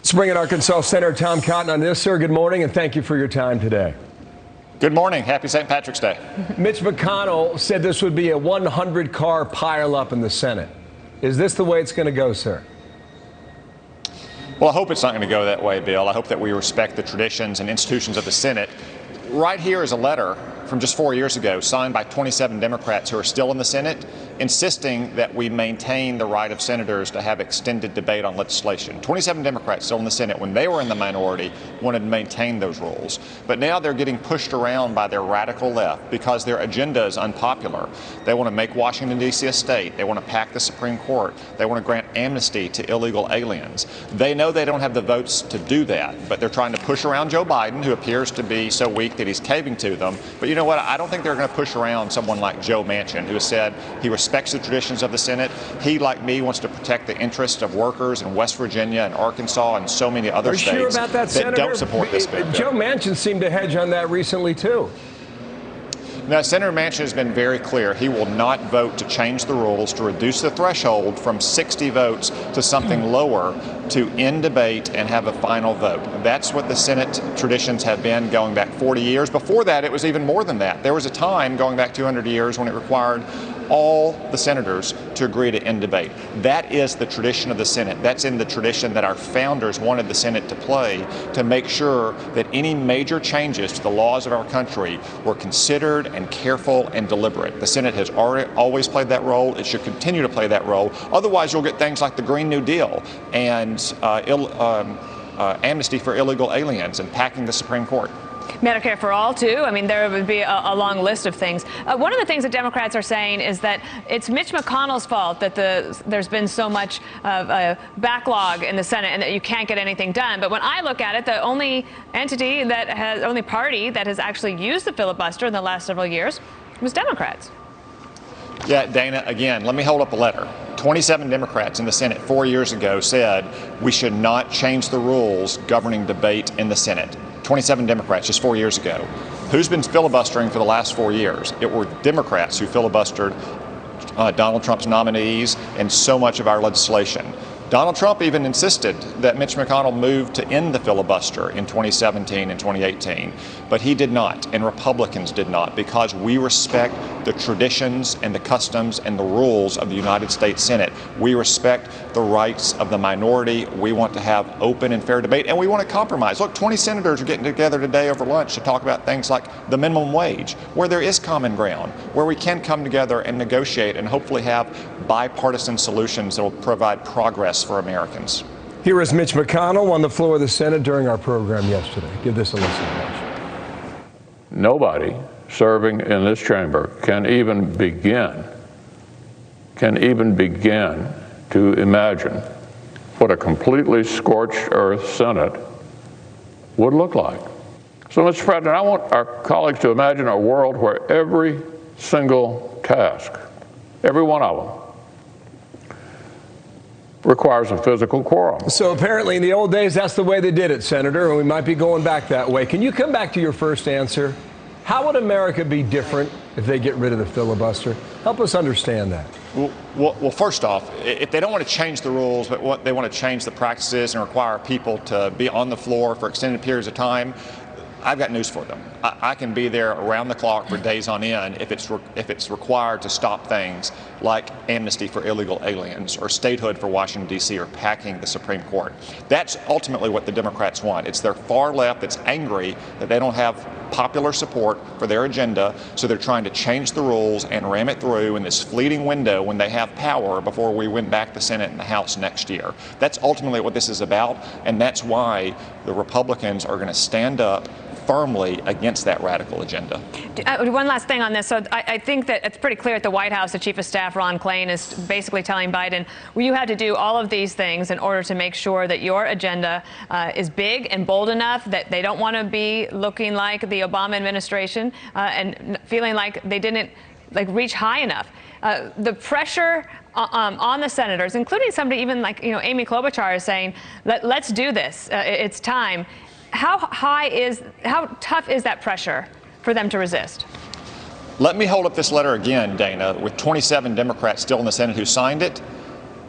Let's bring in Arkansas Senator Tom Cotton on this, sir. Good morning, and thank you for your time today. Good morning. Happy St. Patrick's Day. Mitch McConnell said this would be a 100-car pileup in the Senate. Is this the way it's going to go, sir? Well, I hope it's not going to go that way, Bill. I hope that we respect the traditions and institutions of the Senate. Right here is a letter from just 4 years ago signed by 27 Democrats who are still in the Senate, insisting that we maintain the right of senators to have extended debate on legislation. 27 Democrats still in the Senate, when they were in the minority, wanted to maintain those rules. But now they're getting pushed around by their radical left because their agenda is unpopular. They want to make Washington, D.C. a state. They want to pack the Supreme Court. They want to grant amnesty to illegal aliens. They know they don't have the votes to do that, but they're trying to push around Joe Biden, who appears to be so weak that he's caving to them. But you know what? I don't think they're going to push around someone like Joe Manchin, who has said he respects the traditions of the Senate. He, like me, wants to protect the interests of workers in West Virginia and Arkansas and so many other states sure about that, Senator? Don't support this bill. Joe Manchin seemed to hedge on that recently, too. Now, Senator Manchin has been very clear. He will not vote to change the rules to reduce the threshold from 60 votes to something lower to end debate and have a final vote. That's what the Senate traditions have been going back 40 years. Before that, it was even more than that. There was a time going back 200 years when it required all the senators to agree to end debate. That is the tradition of the Senate. That's in the tradition that our founders wanted the Senate to play, to make sure that any major changes to the laws of our country were considered and careful and deliberate. The Senate has always played that role. It should continue to play that role. Otherwise, you'll get things like the Green New Deal and amnesty for illegal aliens and packing the Supreme Court. Medicare for all, too. I mean, there would be a long list of things. One of the things that Democrats are saying is that it's Mitch McConnell's fault that there's been so much of a backlog in the Senate and that you can't get anything done. But when I look at it, the only party that has actually used the filibuster in the last several years was Democrats. Yeah, Dana, again, let me hold up a letter. 27 Democrats in the Senate 4 years ago said we should not change the rules governing debate in the Senate. 27 Democrats just 4 years ago. Who's been filibustering for the last 4 years? It were Democrats who filibustered Donald Trump's nominees and so much of our legislation. Donald Trump even insisted that Mitch McConnell move to end the filibuster in 2017 and 2018, but he did not, and Republicans did not, because we respect the traditions and the customs and the rules of the United States Senate. We respect the rights of the minority. We want to have open and fair debate, and we want to compromise. Look, 20 senators are getting together today over lunch to talk about things like the minimum wage, where there is common ground, where we can come together and negotiate and hopefully have bipartisan solutions that will provide progress for Americans. Here is Mitch McConnell on the floor of the Senate during our program yesterday. Give this a listen. Nobody serving in this chamber can even begin to imagine what a completely scorched earth Senate would look like. So, Mr. President, I want our colleagues to imagine a world where every single task, every one of them, requires a physical quorum. So apparently in the old days, that's the way they did it, Senator, and we might be going back that way. Can you come back to your first answer? How would America be different if they get rid of the filibuster? Help us understand that. Well, first off, if they don't want to change the rules, but they want to change the practices and require people to be on the floor for extended periods of time, I've got news for them. I can be there around the clock for days on end if it's required to stop things like amnesty for illegal aliens or statehood for Washington, D.C. or packing the Supreme Court. That's ultimately what the Democrats want. It's their far left that's angry that they don't have popular support for their agenda, so they're trying to change the rules and ram it through in this fleeting window when they have power before we win back the Senate and the House next year. That's ultimately what this is about, and that's why the Republicans are going to stand up firmly against that radical agenda. One last thing on this. So I think that it's pretty clear at the White House, the Chief of Staff, Ron Klain, is basically telling Biden, well, you had to do all of these things in order to make sure that your agenda is big and bold enough that they don't want to be looking like the Obama administration and feeling like they didn't reach high enough. The pressure on the senators, including somebody even like Amy Klobuchar, is saying, let's do this. It's time. How tough is that pressure for them to resist? Let me hold up this letter again, Dana, with 27 Democrats still in the Senate who signed it.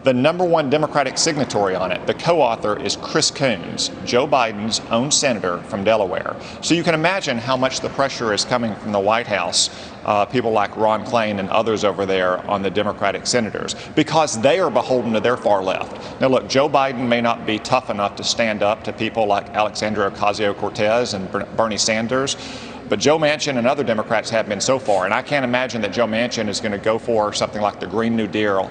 The #1 Democratic signatory on it, the co-author, is Chris Coons, Joe Biden's own senator from Delaware. So you can imagine how much the pressure is coming from the White House, people like Ron Klain and others over there on the Democratic senators, because they are beholden to their far left. Now look, Joe Biden may not be tough enough to stand up to people like Alexandria Ocasio-Cortez and Bernie Sanders, but Joe Manchin and other Democrats have been so far, and I can't imagine that Joe Manchin is going to go for something like the Green New Deal,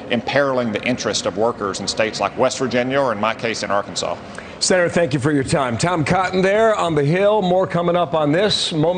imperiling the interest of workers in states like West Virginia, or in my case, in Arkansas. Senator, thank you for your time. Tom Cotton there on the Hill. More coming up on this moment.